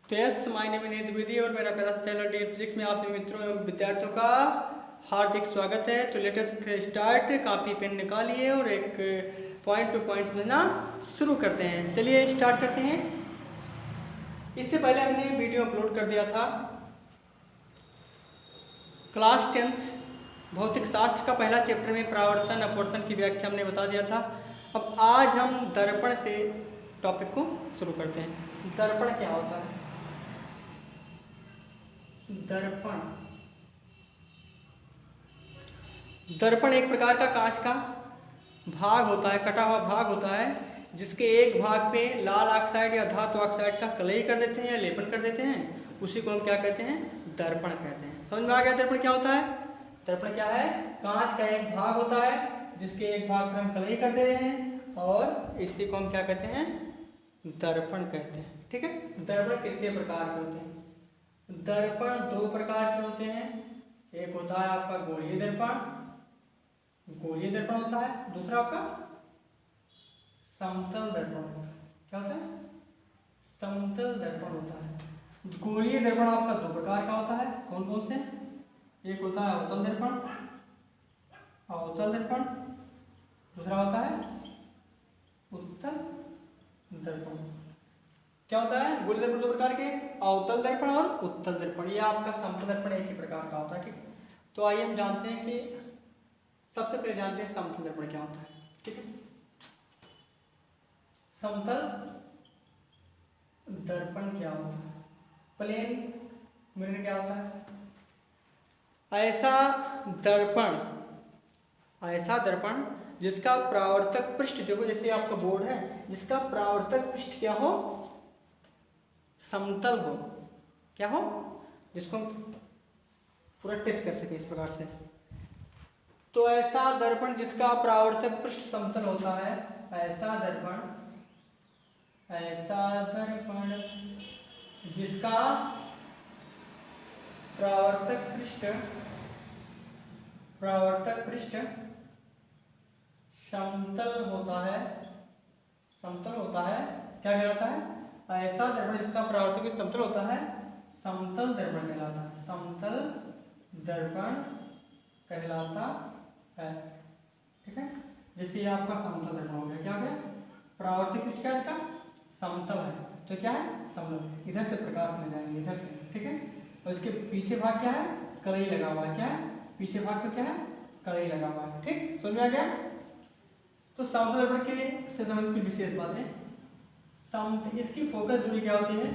तो yes, my name is Dwivedi और मेरा प्यारा सा चैनल डी फिजिक्स में आप सभी मित्रों एवं विद्यार्थियों का हार्दिक स्वागत है। तो लेटेस्ट स्टार्ट, कॉपी पेन निकालिए और एक पॉइंट टू पॉइंट समझना शुरू करते हैं। चलिए स्टार्ट करते हैं। इससे पहले हमने वीडियो अपलोड कर दिया था क्लास 10th भौतिक शास्त्र का पहला चैप्टर में परावर्तन अपवर्तन की व्याख्या हमने बता दिया था। अब आज हम दर्पण से टॉपिक को शुरू करते हैं। दर्पण क्या होता है? दर्पण एक प्रकार का कांच का भाग होता है, कटा हुआ भाग होता है, जिसके एक भाग पे लाल ऑक्साइड या धातु ऑक्साइड का कलई कर देते हैं या लेपन कर देते हैं। उसी को हम क्या कहते हैं? दर्पण कहते हैं। समझ में आ गया दर्पण क्या होता है? दर्पण क्या है? कांच का एक भाग होता है जिसके एक भाग पर हम कलई कर दे रहे हैं और इसी को हम क्या कहते हैं? दर्पण कहते हैं। ठीक है। दर्पण कितने प्रकार के होते हैं? दर्पण दो प्रकार के होते हैं। एक होता है आपका गोलीय दर्पण होता है, दूसरा आपका समतल दर्पण होता है। क्या होता है? समतल दर्पण होता है। गोलीय दर्पण आपका दो प्रकार का होता है। कौन कौन से? एक होता है अवतल दर्पण, दूसरा होता है उत्तल दर्पण। क्या होता है? गोलीय दर्पण दो प्रकार के, अवतल दर्पण और उत्तल दर्पण। ये आपका समतल दर्पण एक ही प्रकार का होता है। ठीक, तो आइए हम जानते हैं कि सबसे पहले जानते हैं समतल दर्पण क्या होता है। ठीक है। समतल दर्पण क्या होता है? प्लेन मिरर क्या होता है? ऐसा दर्पण जिसका परावर्तक पृष्ठ जो जैसे आपका बोर्ड है, जिसका परावर्तक पृष्ठ क्या हो? समतल हो। क्या हो? जिसको हम पूरा टच कर सके इस प्रकार से। तो ऐसा दर्पण जिसका परावर्तक पृष्ठ समतल होता है, ऐसा दर्पण जिसका परावर्तक पृष्ठ समतल होता है। क्या कहलाता है? ऐसा दर्पण जिसका परावर्तक पृष्ठ समतल होता है, समतल दर्पण कहलाता है। समतल दर्पण कहलाता है। ठीक है। जैसे ये आपका समतल दर्पण हो गया। क्या हो गया? परावर्तक पृष्ठ क्या है इसका? समतल है। तो क्या है? समतल। इधर से प्रकाश मिल जाएंगे, इधर से। ठीक है। और इसके पीछे भाग क्या है? कलई लगा हुआ है। क्या है? पीछे भाग पे क्या है? कलई लगा हुआ है। ठीक, समझ में आ गया? तो समतल दर्पण के से संबंधित कुछ विशेष बातें। इसकी फोकस दूरी क्या होती है?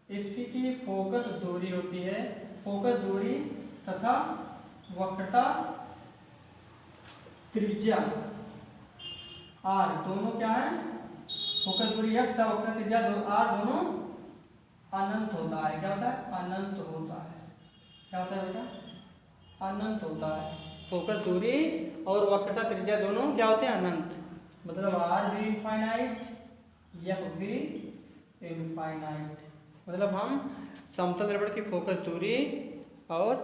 इसकी फोकस दूरी होती है, फोकस दूरी तथा वक्रता त्रिज्या आर दोनों क्या है? फोकस दूरी तथा वक्रता त्रिज्या आर दोनों अनंत होता है। क्या होता है? अनंत होता है। क्या होता है बेटा? अनंत होता है। फोकस दूरी और वक्रता त्रिज्या दोनों क्या होते हैं? अनंत। मतलब आर भी इनफाइनाइट, एफ भी इनफाइनाइट। मतलब हम समतल दर्पण की फोकस दूरी और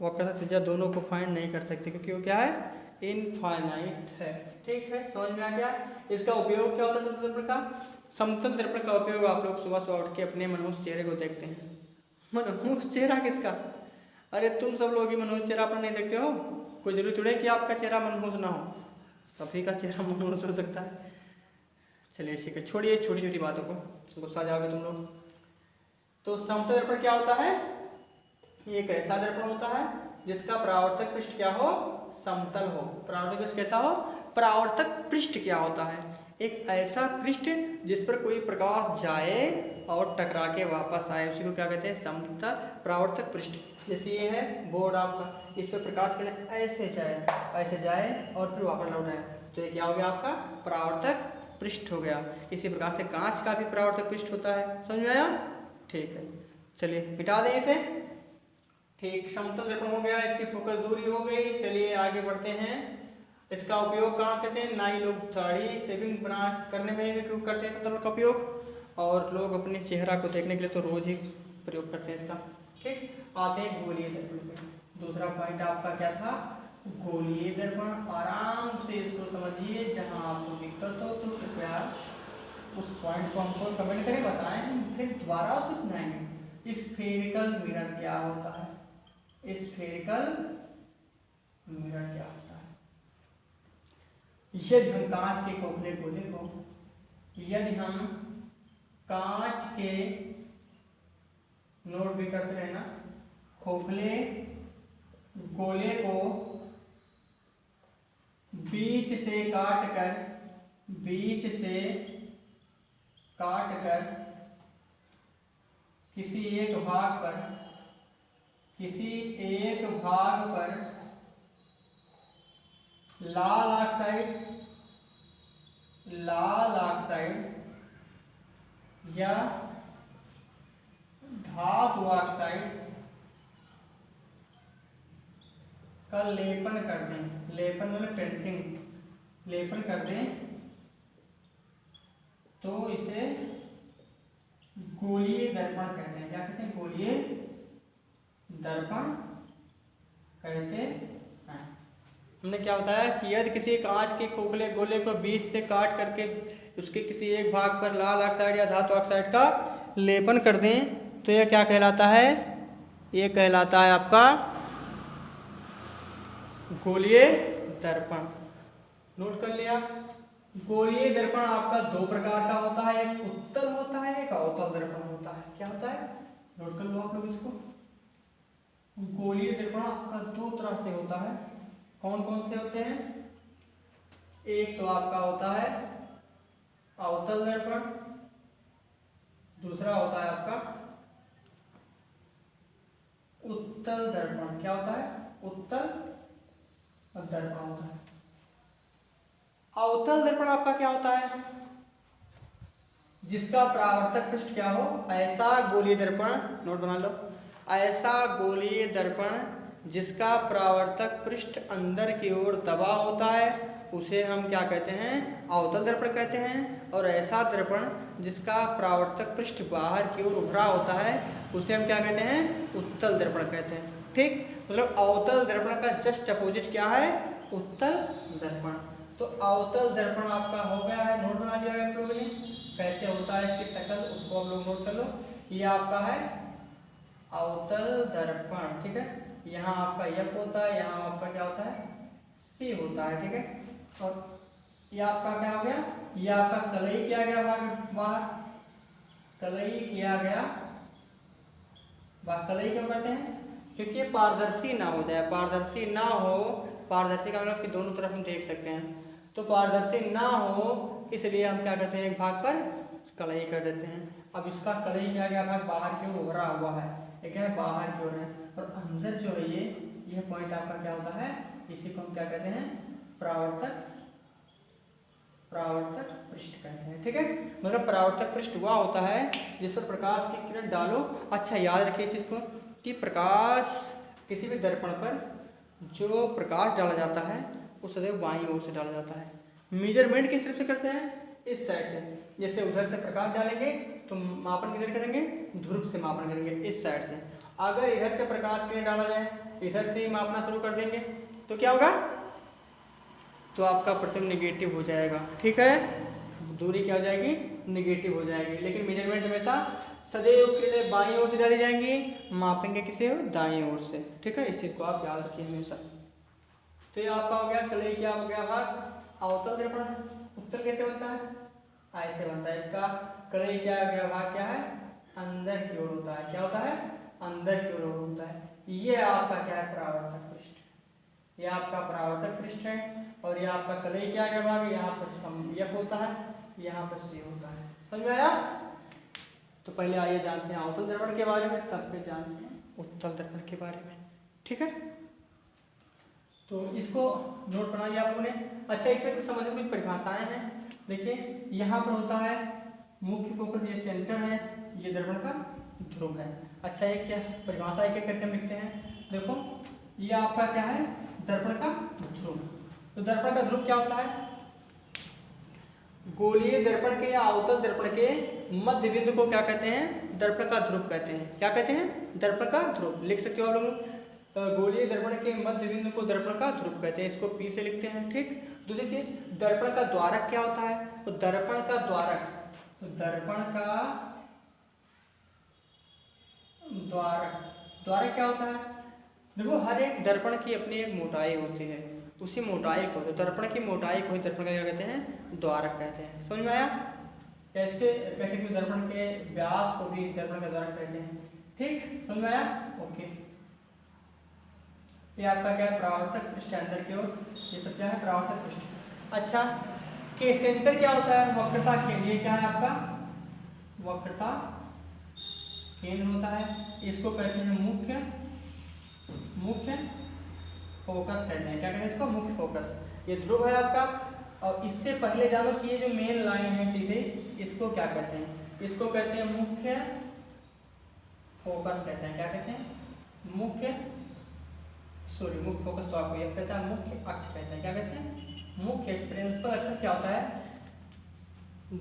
वक्रता त्रिज्या दोनों को फाइंड नहीं कर सकते क्योंकि वो क्या है? इनफाइनाइट है। ठीक है, समझ में आ गया? इसका उपयोग क्या होता है समतल दर्पण का? समतल दर्पण का उपयोग आप लोग सुबह सुबह उठ के अपने मनहूस चेहरे को देखते हैं। मनहूस चेहरा किसका? अरे तुम सब लोग ही मनहूस चेहरा अपना नहीं देखते हो। कोई जरूरी थोड़ी है कि आपका चेहरा मनहूस ना हो, सभी का चेहरा मनहूस हो सकता है। चलिए ठीक है, छोड़िए छोटी छोटी बातों को, गुस्सा जाओगे तुम लोग। तो समतल दर्पण क्या होता है? एक ऐसा दर्पण होता है जिसका परावर्तक पृष्ठ क्या हो? समतल हो। परावर्तक पृष्ठ कैसा हो? परावर्तक पृष्ठ क्या होता है? एक ऐसा पृष्ठ जिस पर कोई प्रकाश जाए और टकरा के वापस आए, उसी को क्या कहते हैं? समतल परावर्तक पृष्ठ। जैसे ये है बोर्ड आपका, इस पर प्रकाश किरण ऐसे जाए और फिर वापस लौट आए, तो ये क्या हो गया? आपका परावर्तक पृष्ठ हो गया। इसी प्रकार से कांच का भी परावर्तक पृष्ठ होता है। समझ में आया? ठीक है, चलिए मिटा दें इसे। ठीक, समतल दर्पण हो गया, इसकी फोकस दूरी हो गई। चलिए आगे बढ़ते हैं। इसका उपयोग कहाँ करते हैं? नाई लोग दाढ़ी शेविंग करने में भी उपयोग करते हैं समतल दर्पण का उपयोग, और लोग अपने चेहरा को देखने के लिए तो रोज ही प्रयोग करते हैं इसका। ठीक, आते हैं गोलीय दर्पण पे। दूसरा पॉइंट आपका क्या था? गोलीय दर्पण। आराम से इसको समझिए, जहां आपको दिक्कत हो तो कृपया उस पॉइंट को हमको कमेंट करें, बताएं, फिर दोबारा उसको सुनाएंगे। स्फेरिकल मिरर क्या होता है? स्फेरिकल मिरर क्या होता है? यदि हम कांच के खोखले गोले को, यदि हम कांच के, नोट भी करते रहना, खोखले गोले को बीच से काट कर किसी एक भाग पर लाल ऑक्साइड या धातु ऑक्साइड का लेपन कर दें, लेपन मतलब पेंटिंग, लेपन कर दें, तो इसे गोलीय दर्पण कहते हैं। क्या कहते हैं? गोलीय दर्पण कहते हैं। हमने क्या बताया कि यदि किसी कांच के खोखले गोले को बीच से काट करके उसके किसी एक भाग पर लाल ऑक्साइड या धातु ऑक्साइड का लेपन कर दें तो यह क्या कहलाता है? ये कहलाता है आपका गोलीय दर्पण। नोट कर लिया। गोलीय दर्पण आपका दो प्रकार का होता है, एक उत्तल होता है, एक अवतल दर्पण होता है। क्या होता है? नोट कर लो आप लोग इसको। गोलीय दर्पण आपका दो तरह से होता है। कौन कौन से होते हैं? एक तो आपका होता है अवतल दर्पण, दूसरा होता है आपका उत्तल दर्पण। क्या होता है? उत्तल दर्पण होता है। अवतल दर्पण आपका क्या होता है? जिसका परावर्तक पृष्ठ क्या हो, ऐसा गोलीय दर्पण, नोट बना लो, ऐसा गोलीय दर्पण जिसका परावर्तक पृष्ठ अंदर की ओर दबा होता है उसे हम क्या कहते हैं? अवतल दर्पण कहते हैं। और ऐसा दर्पण जिसका परावर्तक पृष्ठ बाहर की ओर उभरा होता है उसे हम क्या कहते हैं? उत्तल दर्पण कहते हैं। ठीक, मतलब अवतल दर्पण का जस्ट अपोजिट क्या है? उत्तल दर्पण। तो अवतल दर्पण आपका हो गया है, नोट बना लिया है आप लोगों ने। कैसे होता है इसकी शक्ल, उसको आप लोग नोट कर लो। ये आपका है अवतल दर्पण, ठीक है। यहाँ आपका F होता है, यहाँ आपका क्या होता है? C होता है, ठीक है। और ये आपका क्या हो गया? ये आपका कलई किया गया बाहर, कलई किया गया बाहर। कलई क्यों करते हैं? क्योंकि ये पारदर्शी ना हो जाए, पारदर्शी ना हो, पारदर्शी का मतलब कि दोनों तरफ हम देख सकते हैं, तो पारदर्शी ना हो इसलिए हम क्या करते हैं? एक भाग पर कलई कर देते हैं। अब इसका कलई किया गया भाग बाहर की ओर उभरा हुआ है, एक है बाहर की ओर है, और अंदर जो है ये पॉइंट आपका क्या होता है? इसी को हम क्या कहते हैं? परावर्तक पृष्ठ कहते हैं, ठीक है। मतलब परावर्तक पृष्ठ वह होता है जिस पर प्रकाश की किरण डालो। अच्छा याद रखिए चीज को कि प्रकाश, किसी भी दर्पण पर जो प्रकाश डाला जाता है वो सदैव बाईं ओर से डाला जाता है। मेजरमेंट किस तरफ से करते हैं? इस साइड से। जैसे उधर से प्रकाश डालेंगे तो मापन किधर करेंगे? ध्रुव से मापन करेंगे, इस साइड से। अगर इधर से प्रकाश किरण डाला जाए, इधर से ही मापना शुरू कर देंगे तो क्या होगा? तो आपका प्रतिबिंब नेगेटिव हो जाएगा, ठीक है। दूरी क्या हो जाएगी? नेगेटिव हो जाएगी। लेकिन मेजरमेंट हमेशा सदैव किरणें बाईं ओर से डाली जाएंगी, मापेंगे किसे? दाईं ओर से, ठीक है। इस चीज़ को आप याद रखिए हमेशा। तो ये आपका हो गया कलई, क्या हो गया भाग? अवतल दर्पण। उत्तल कैसे बनता है? ऐसे बनता है। इसका कलई क्या हो गया भाग? क्या है? अंदर की ओर होता है। क्या होता है? अंदर की ओर होता है। ये आपका क्या है? परावर्तक पृष्ठ। ये आपका परावर्तक पृष्ठ है। और ये आपका कलई क्या गया भाग? यहाँ पर F होता है, यहाँ पर C होता है। समझ में आया? तो पहले आइए जानते हैं अवतल दर्पण के बारे में, तब फिर जानते हैं उत्तल दर्पण के बारे में, ठीक है। तो इसको नोट बना लिया आप लोगों ने। अच्छा, इसमें कुछ समझने कुछ परिभाषाएं हैं। देखिए यहाँ पर होता है मुख्य फोकस, ये सेंटर है, ये दर्पण का ध्रुव है। अच्छा, ये क्या परिभाषा एक एक करके लिखते हैं। देखो ये आपका क्या है? दर्पण का ध्रुव। तो दर्पण का ध्रुव क्या होता है? गोलीय दर्पण के या अवतल दर्पण के मध्य बिंदु को क्या कहते हैं? दर्पण का ध्रुव कहते हैं। क्या कहते हैं? दर्पण का ध्रुव। लिख सकते हो आप लोग। गोलीय दर्पण के मध्य बिंदु को दर्पण का ध्रुव कहते हैं, इसको P से लिखते हैं, ठीक। दूसरी चीज, दर्पण का द्वारक क्या होता है? तो दर्पण का द्वारक तो दर्पण का द्वारक, द्वारक क्या होता है? देखो हर एक दर्पण की अपनी एक मोटाई होती है, उसी मोटाई को, तो दर्पण की मोटाई को ही दर्पण का क्या कहते हैं? द्वारक कहते हैं। समझ में आया? कैसे कि दर्पण के व्यास को भी दर्पण का द्वारक कहते हैं। ठीक, समझ में आया? ओके, ये आपका क्या है? परावर्तक पृष्ठ अंदर की ओर, ये सब क्या है? परावर्तक पृष्ठ। अच्छा, के सेंटर क्या होता है? वक्रता केंद्र। ये क्या है आपका? वक्रता केंद्र होता है। इसको कहते हैं मुख्य फोकस कहते हैं। क्या कहते हैं इसको? मुख्य फोकस। ये ध्रुव है आपका। और इससे पहले जानो कि ये जो मेन लाइन है सीधे, इसको क्या कहते हैं? इसको कहते हैं मुख्य फोकस कहते हैं। क्या कहते हैं? मुख्य फोकस तो आपको यह कहता है, मुख्य अक्ष कहते हैं। क्या कहते हैं? मुख्य प्रिंसिपल एक्सिस क्या होता है?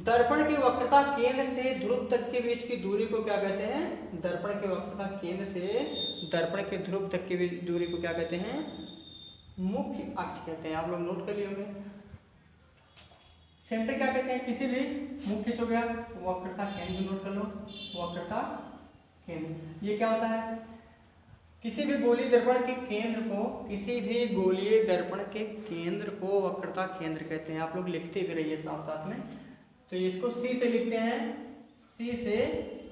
दर्पण की वक्रता केंद्र से ध्रुव तक के बीच की दूरी को क्या कहते हैं? दर्पण की वक्रता केंद्र से दर्पण के ध्रुव तक की दूरी को क्या कहते हैं? मुख्य अक्ष कहते हैं। आप लोग नोट कर लिए होंगे। सेंटर क्या कहते हैं? किसी भी मुख्य से हो गया, वक्रता केंद्र नोट कर लो, वक्रता केंद्र। ये क्या होता है? किसी भी गोलीय दर्पण के केंद्र को, किसी भी गोलीय दर्पण के केंद्र को वक्रता केंद्र कहते हैं। आप लोग लिखते भी रहिए साथ साथ में। तो इसको सी से लिखते हैं, सी से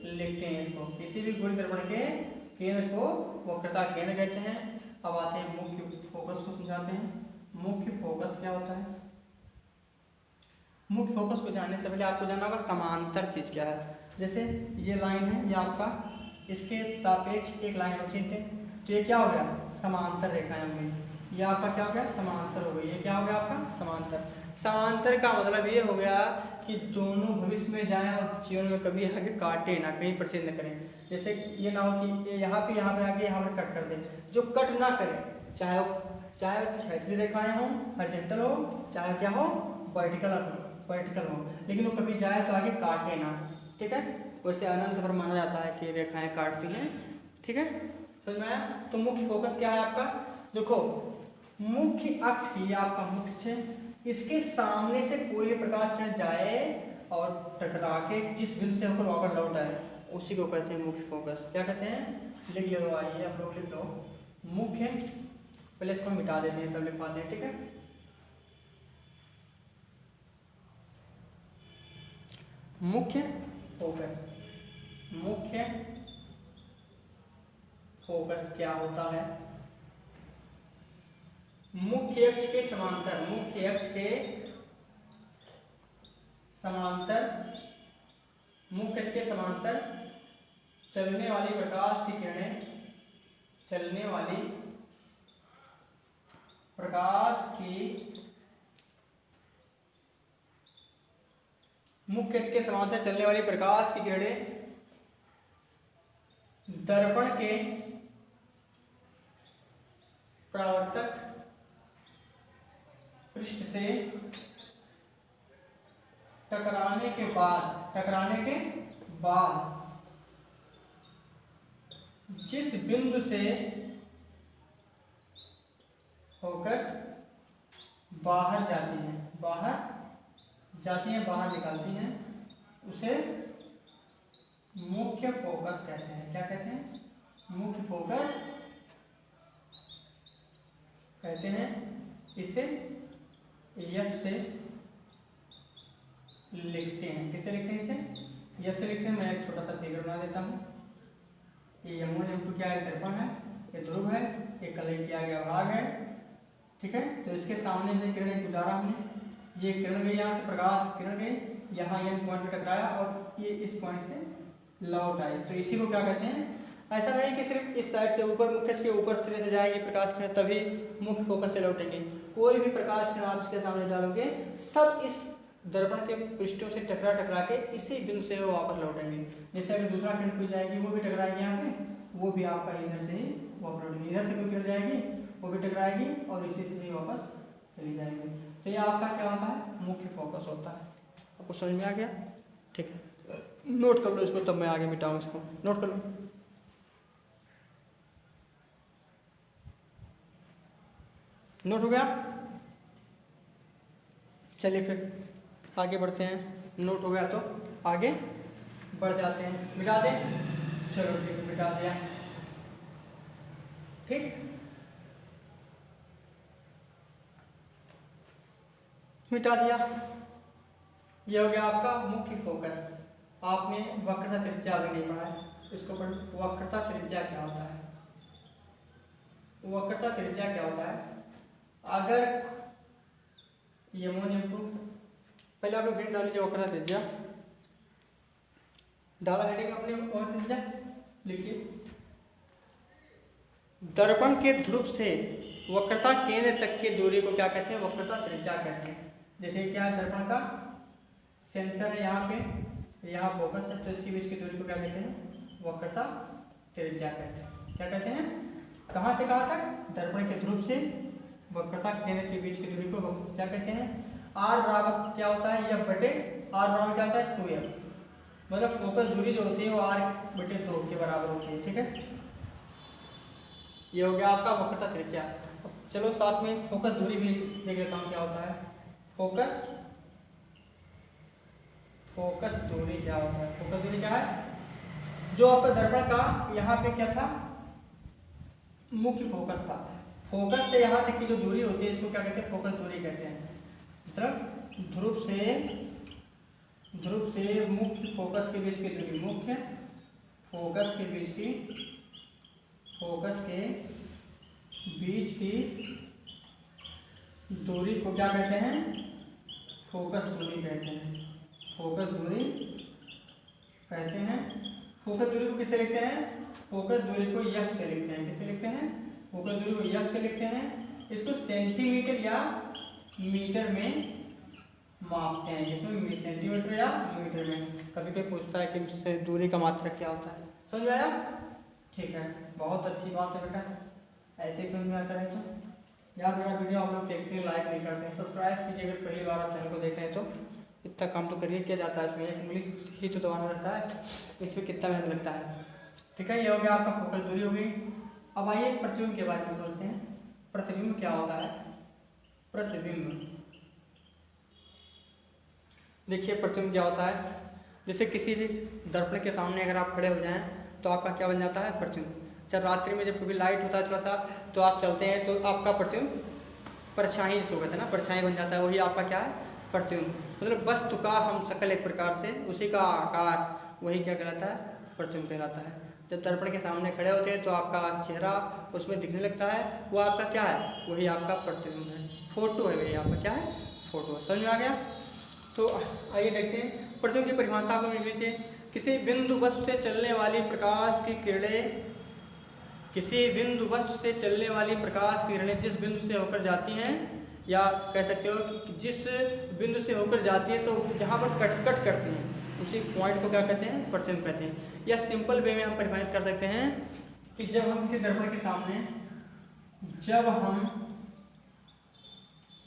लिखते हैं इसको। किसी भी गोलीय दर्पण के केंद्र को वक्रता केंद्र कहते हैं। अब आते हैं मुख्य फोकस को समझाते हैं। मुख्य फोकस क्या होता है? मुख्य फोकस को जानने से पहले आपको जानना होगा समांतर चीज क्या है। जैसे ये लाइन है, ये आपका, इसके सापेक्ष एक लाइन होती है, तो ये क्या हो गया? समांतर रेखाएं हो गई। ये आपका क्या हो गया? समांतर हो गई। ये क्या हो गया आपका? समांतर। समांतर का मतलब ये हो गया कि दोनों भविष्य में जाएं और जीवन में कभी आगे काटे ना, कहीं प्रसिद्ध न करें। जैसे ये ना हो कि ये यहाँ पे आके यहाँ पर कट कर दे, जो कट ना करे, चाहे क्षैतिज रेखाएं हो, हॉरिजॉन्टल हो, चाहे क्या हो, वर्टिकल हो, लेकिन वो कभी जाए तो आगे काटे ना। ठीक है? वैसे अनंत पर माना जाता है कि रेखाएं काटती हैं। ठीक है, समझ में आया? तो मुख्य फोकस क्या है आपका? देखो, मुख्य अक्ष की, आपका मुख्य, इसके सामने से कोई भी प्रकाश किरण जाए और टकरा के जिस बिंदु से होकर वापस लौट आए, उसी को कहते हैं मुख्य फोकस। क्या कहते हैं? लिख लो, आइए आप लोग लिख लो मुख्य। पहले इसको मिटा देते हैं तब लिख पाते हैं। ठीक है, मुख्य फोकस। मुख्य फोकस क्या होता है? मुख्य अक्ष के समांतर, मुख्य अक्ष के समांतर, मुख्य अक्ष के समांतर चलने वाली प्रकाश की किरणें, चलने वाली प्रकाश की, मुख्य अक्ष के समांतर चलने वाली प्रकाश की किरणें दर्पण के परावर्तक पृष्ठ से टकराने के बाद जिस बिंदु से होकर बाहर निकालती हैं, उसे मुख्य फोकस कहते हैं। क्या कहते हैं? मुख्य फोकस कहते हैं। इसे एफ से लिखते हैं। किसे लिखते हैं? इसे एफ से लिखते हैं। मैं एक छोटा सा फिगर बना देता हूँ। ये M1 M2 क्या है? दर्पण है, ये ध्रुव है, ये कलई किया गया भाग है। ठीक है, तो इसके सामने से किरण गुजारा हमने, ये किरण गई, यहाँ से प्रकाश किरण गई, यहाँ ये पॉइंट पे टकराया और ये इस पॉइंट से लौट आई, तो इसी को क्या कहते हैं? ऐसा नहीं कि सिर्फ इस साइड से ऊपर, मुख्य के ऊपर सिरे से जाएगी प्रकाश किरण तभी मुख्य फोकस से लौटेंगे। कोई भी प्रकाश किरण आप इसके सामने डालोगे, सब इस दर्पण के पृष्ठों से टकरा के इसी बिंदु से वो वापस लौटेंगे। जैसे अगर दूसरा किरण कोई जाएगी, वो भी टकराएगी यहाँ पे, वो भी आपका इधर से ही वापस लौटेगी। इधर से कोई किरण जाएगी, वो भी टकराएगी और इसी से ही वापस चली जाएगी। तो ये आपका क्या होता है? मुख्य फोकस होता है। आपको समझ में आ गया? ठीक है, नोट कर लो इसको, तब मैं आगे मिटाऊँ इसको। नोट कर लो। नोट हो गया? चलिए फिर आगे बढ़ते हैं। नोट हो गया तो आगे बढ़ जाते हैं। मिटा दें, चलो ठीक है, मिटा दिया। ठीक, मिटा दिया। ये हो गया आपका मुख्य फोकस। आपने वक्रता त्रिज्या भी नहीं पढ़ा है, इसको पढ़। वक्रता त्रिज्या क्या होता है? वक्रता त्रिज्या क्या होता है? अगर यमोनियम को पहले आप लोग हेडिंग डाल लीजिए, वक्रता त्रिज्या डाला हेडिंग अपने, और त्रिज्या लिखिए। दर्पण के ध्रुव से वक्रता केंद्र तक की दूरी को क्या कहते हैं? वक्रता त्रिज्या कहते हैं। जैसे क्या है, दर्पण का सेंटर है यहाँ पे, यहाँ फोकस है, तो इसके बीच की दूरी को क्या कहते हैं? वक्रता त्रिज्या कहते हैं। क्या कहते हैं? कहाँ से कहाँ तक? दर्पण के ध्रुव से वक्रता केंद्र के बीच की दूरी को वक्रता त्रिज्या कहते हैं। आर बराबर क्या होता है? एफ बटे आर बराबर क्या होता है? 2f। मतलब फोकस दूरी जो होती है वो आर बटे 2 के बराबर होती है। ठीक है, ये हो गया आपका वक्रता त्रिज्या। चलो साथ में फोकस दूरी भी देख लेता हूँ क्या होता है। फोकस दूरी क्या होता है? फोकस दूरी क्या है? जो आपका दर्पण का यहाँ पे क्या था? मुख्य फोकस था। फोकस से यहाँ तक की जो दूरी होती है इसको क्या कहते हैं? फोकस दूरी कहते हैं। मतलब ध्रुव से मुख्य फोकस के बीच की दूरी, मुख्य फोकस के बीच की दूरी को क्या कहते हैं? फोकस दूरी कहते हैं। फोकस दूरी कहते हैं। फोकस दूरी को किससे लिखते हैं? फोकस दूरी को एफ से लिखते हैं। किससे लिखते हैं? फोकस दूरी को एफ से लिखते हैं। इसको सेंटीमीटर या मीटर में मापते हैं, जिसमें सेंटीमीटर या मीटर में। कभी कोई पूछता है कि दूरी का मात्रक क्या होता है। समझ में आया? ठीक है, बहुत अच्छी बात है बेटा, ऐसे ही समझ में आता रहे। तो यार मेरा वीडियो आप लोग देखते हैं, लाइक नहीं करते हैं, सब्सक्राइब कीजिए अगर पहली बार आप चैनल को देख रहे हैं तो। इतना काम तो करिए, क्या जाता है इसमें, एक इंग्लिश ही तो दबाना रहता है, इसमें कितना मेहनत लगता है। ठीक है, ये हो गया आपका फोकस दूरी हो गई। अब आइए प्रतिबिंब के बारे में सोचते हैं। प्रतिबिंब क्या होता है? प्रतिबिंब, देखिए प्रतिबिंब क्या होता है। जैसे किसी भी दर्पण के सामने अगर आप खड़े हो जाएं तो आपका क्या बन जाता है? प्रतिबिंब। जब रात्रि में जब कभी लाइट होता है थोड़ा सा तो आप चलते हैं तो आपका प्रतिबिंब परछाई जिसको कहते हैं ना, परछाई बन जाता है, वही आपका क्या है? प्रतिबिंब। मतलब वस्तु का हम शकल एक प्रकार से, उसी का आकार, वही क्या कहलाता है? प्रतिबिंब कहलाता है। जब दर्पण के सामने खड़े होते हैं तो आपका चेहरा उसमें दिखने लगता है, वो आपका क्या है? वही आपका प्रतिबिंब है, फोटो है, वही आपका क्या है? फोटो है। समझ में आ गया? तो आइए देखते हैं प्रतिबिंब की परिभाषा को लिख लीजिए। किसी बिंदु वस्तु से चलने वाली प्रकाश की किरणें, किसी बिंदु वस्तु से चलने वाली प्रकाश की किरणें जिस बिंदु से होकर जाती हैं, या कह सकते हो कि जिस बिंदु से होकर जाती है तो जहाँ पर कट करती हैं उसी पॉइंट को क्या कहते हैं? प्रतिबिंब कहते हैं। या सिंपल वे में हम परिभाषित कर सकते हैं कि जब हम किसी दर्पण के सामने, जब हम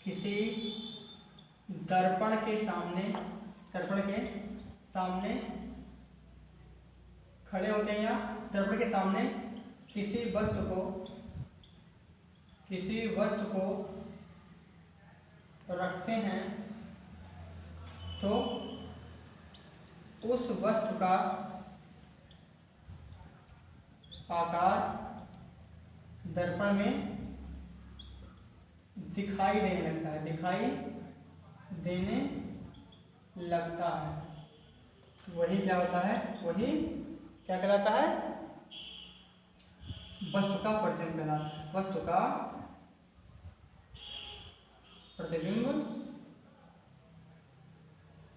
किसी दर्पण के सामने खड़े होते हैं या दर्पण के सामने किसी वस्तु को रखते हैं तो उस वस्तु का आकार दर्पण में दिखाई देने लगता है। वही क्या होता है? वही क्या कहलाता है? वस्तु का प्रतिबिंब कहलाता है। वस्तु का प्रतिबिंब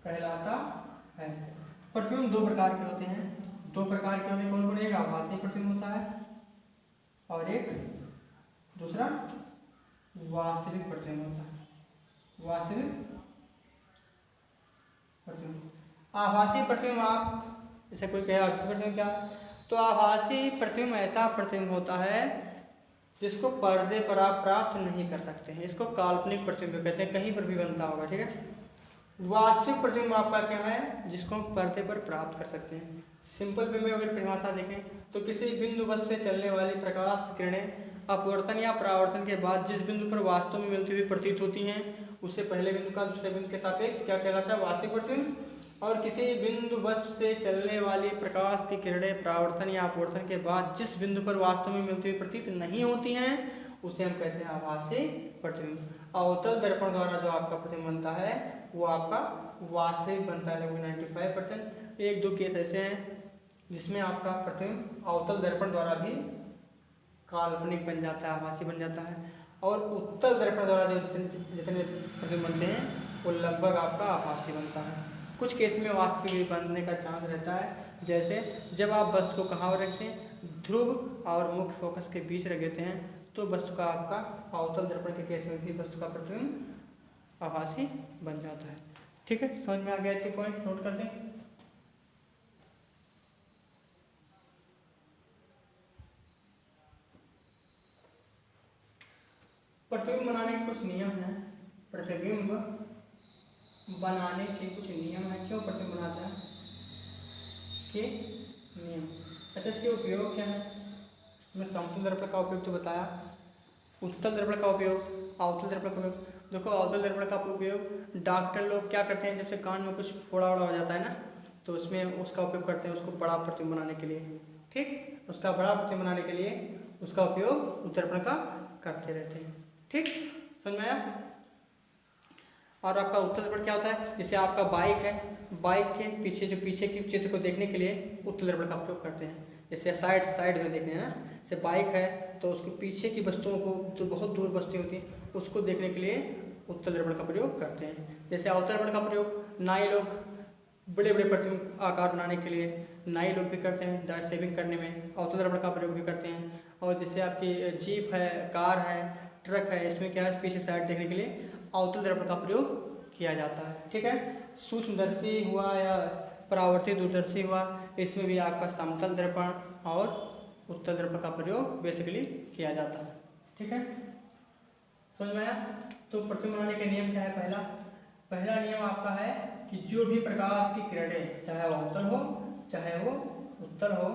कहलाता है। प्रतिबिंब दो प्रकार के होते हैं। कौन कौन? एक आभासी प्रतिबिंब होता है और एक दूसरा वास्तविक प्रतिबिंब होता है। वास्तविक प्रतिबिंब, आभासी प्रतिबिंब, आप जैसे कोई कहे आभासी प्रतिबिंब क्या, तो आभासी प्रतिबिंब ऐसा प्रतिबिंब होता है जिसको पर्दे पर आप प्राप्त नहीं कर सकते हैं, इसको काल्पनिक प्रतिबिंब कहते हैं, कहीं पर भी बनता होगा। ठीक है। वास्तविक प्रतिबिंब आपका क्या है? जिसको हम पर्दे पर प्राप्त कर सकते हैं। सिंपल वे में अगर परिभाषा देखें तो किसी बिंदु वस्तु से चलने वाली प्रकाश किरणें अपवर्तन या परावर्तन के बाद जिस बिंदु पर वास्तव में मिलती हुई प्रतीत होती हैं, उससे पहले बिंदु का दूसरे बिंदु के सापेक्ष क्या कहलाता है? वास्तविक प्रतिबिंब। और किसी बिंदु वस्तु से चलने वाली प्रकाश की किरणें परावर्तन या अपवर्तन के बाद जिस बिंदु पर वास्तव में मिलती हुई प्रतीत नहीं होती हैं उसे हम कहते हैं आभासी प्रतिबिंब। अवतल दर्पण द्वारा जो आपका प्रतिबिंब बनता है वो आपका वास्तविक बनता है लगभग 95%। एक दो केस ऐसे हैं जिसमें आपका प्रतिबिंब अवतल दर्पण द्वारा भी काल्पनिक बन जाता है, आभासी बन जाता है। और उत्तल दर्पण द्वारा जो जितने प्रतिबिंब बनते हैं वो लगभग आपका आभासी बनता है। कुछ केस में वास्तविक बनने का चांस रहता है, जैसे जब आप वस्तु को कहाँ पर रखते हैं, ध्रुव और मुख्य फोकस के बीच रख देते हैं तो वस्तु का आपका अवतल दर्पण के केस में भी वस्तु का प्रतिबिंब आभासी बन जाता है। ठीक है, समझ में आ गया? इतने पॉइंट नोट कर दें। प्रतिबिंब बनाने के कुछ नियम हैं। प्रतिबिंब बनाने के कुछ नियम है। क्यों प्रतिबिंब बनाता है के नियम। अच्छा, इसके उपयोग क्या है? मैं समतल दर्पण का उपयोग तो बताया, उत्तल दर्पण का उपयोग, अवतल दर्पण का उपयोग। देखो अवतल दर्पण का उपयोग डॉक्टर लोग क्या करते हैं, जब से कान में कुछ फोड़ा वोड़ा हो जाता है ना तो उसमें उसका उपयोग करते हैं, उसको बड़ा प्रतिबिंब बनाने के लिए। ठीक, उसका बड़ा प्रतिबिंब बनाने के लिए उसका उपयोग उत्तल दर्पण का करते रहते हैं। ठीक, समझ में आया? और आपका उत्तल दर्पण क्या होता है, जैसे आपका बाइक है, बाइक के पीछे जो पीछे की चित्र को देखने के लिए उत्तल दर्पण का उपयोग करते हैं। जैसे साइड में देखने ना, जैसे बाइक है तो उसके पीछे की वस्तुओं को, जो बहुत दूर वस्तुएं होती हैं उसको देखने के लिए उत्तल दर्पण का प्रयोग करते हैं। जैसे अवतल दर्पण का प्रयोग नाई लोग बड़े बड़े प्रतिबिंब आकार बनाने के लिए नाई लोग भी करते हैं, दाढ़ शेविंग करने में अवतल दर्पण का प्रयोग भी करते हैं। और जैसे आपकी जीप है, कार है, ट्रक है, इसमें क्या है, पीछे साइड देखने के लिए अवतल दर्पण का प्रयोग किया जाता है। ठीक है, सूक्ष्मदर्शी हुआ या परावर्तित दूरदर्शी हुआ, इसमें भी आपका समतल दर्पण और उत्तल दर्पण का प्रयोग बेसिकली किया जाता है। ठीक है, समझ में आया? तो प्रतिबिंब बनाने के नियम क्या है? पहला नियम आपका है कि जो भी प्रकाश की किरणें, चाहे वो अवतल हो चाहे वो उत्तल हो,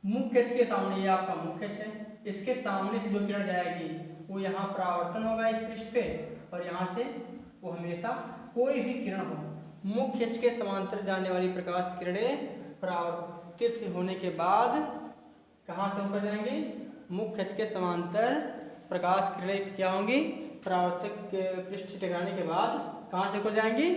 मुख्य अक्ष के सामने, ये आपका मुख्य अक्ष है, इसके सामने से जो किरण जाएगी वो यहाँ परावर्तन होगा इस पृष्ठ पे, और यहाँ से वो हमेशा कोई भी किरण हो, मुख्य अक्ष के समांतर जाने वाली प्रकाश किरणें परावर्तित होने के बाद कहाँ से होकर जाएंगी? मुख्य अक्ष के समांतर प्रकाश किरणें क्या होंगी? परावर्तक पृष्ठ से टकराने के बाद कहाँ से होकर जाएंगी?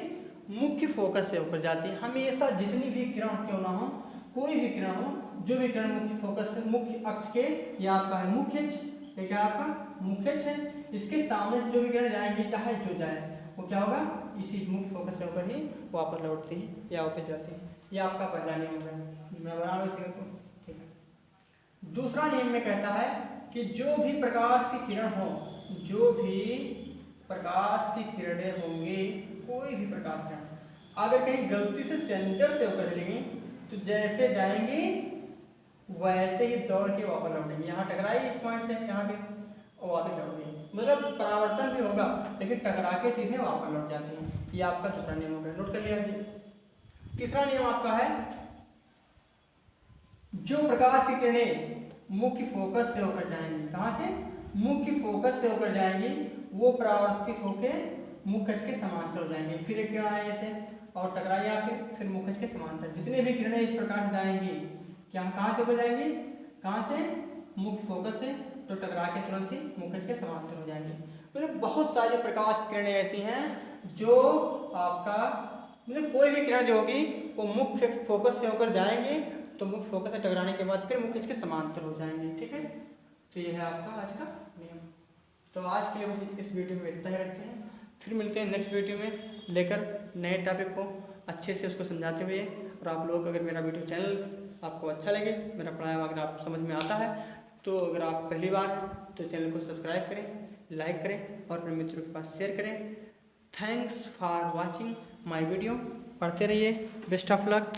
मुख्य फोकस से होकर जाती है। हमेशा जितनी भी किरण क्यों ना हो, कोई भी किरण हो, जो भी किरण मुख्य फोकस से, मुख्य अक्ष के, या आपका है मुख्य अक्ष, ये क्या आपका मुख्य अक्ष है, इसके सामने से जो भी किरण जाएंगी, चाहे जो जाए वो क्या होगा? इसी मुख्य फोकस से होकर ही वापस लौटती है या वापस जाती है। ये आपका पहला नियम है, मैं बना लो फिगर को। ठीक है, दूसरा नियम में कहता है कि जो भी प्रकाश की किरण हो, जो भी प्रकाश की किरणें होंगी, कोई भी प्रकाश किरण अगर कहीं गलती से सेंटर से होकर चलेंगी तो जैसे जाएंगी वैसे ही दौड़ के वापस लौटेंगे। यहाँ टकराई इस पॉइंट से यहाँ पे और वापस लौट गई, मतलब परावर्तन भी होगा लेकिन टकरा के सीधे वापस लौट जाती हैं। ये आपका दूसरा नियम हो गया, नोट कर लिया जी। तीसरा नियम आपका है जो प्रकाश की किरणें मुख्य फोकस से होकर जाएंगी, कहाँ से? मुख्य फोकस से होकर जाएंगी, वो परावर्तित होकर मुख्य अक्ष के समांतर हो जाएंगे। फिर एक किरण आए ऐसे और टकराई यहाँ पे, फिर मुख्य अक्ष के समांतर। जितने भी किरणें इस प्रकार से जाएंगी, क्या हम कहाँ से होकर जाएंगी? कहाँ से? मुख्य फोकस से, तो टकरा के तुरंत ही मुख्य अक्ष के समांतर हो जाएंगे। मतलब बहुत सारे प्रकाश किरणें ऐसी हैं जो आपका, मतलब कोई भी किरण जो होगी वो मुख्य फोकस से होकर जाएंगे तो मुख्य फोकस से टकराने के बाद फिर मुख्य अक्ष के समांतर हो जाएंगे। ठीक है, तो ये है आपका आज का नियम। तो आज के लिए बस इस वीडियो में इतना ही रखते हैं, फिर मिलते हैं नेक्स्ट वीडियो में लेकर नए टॉपिक को अच्छे से उसको समझाते हुए। और आप लोग अगर मेरा वीडियो चैनल आपको अच्छा लगे, मेरा पढ़ाया अगर आप समझ में आता है, तो अगर आप पहली बार हैं तो चैनल को सब्सक्राइब करें, लाइक करें और अपने मित्रों के पास शेयर करें। Thanks for watching my video. पढ़ते रहिए। Best of luck.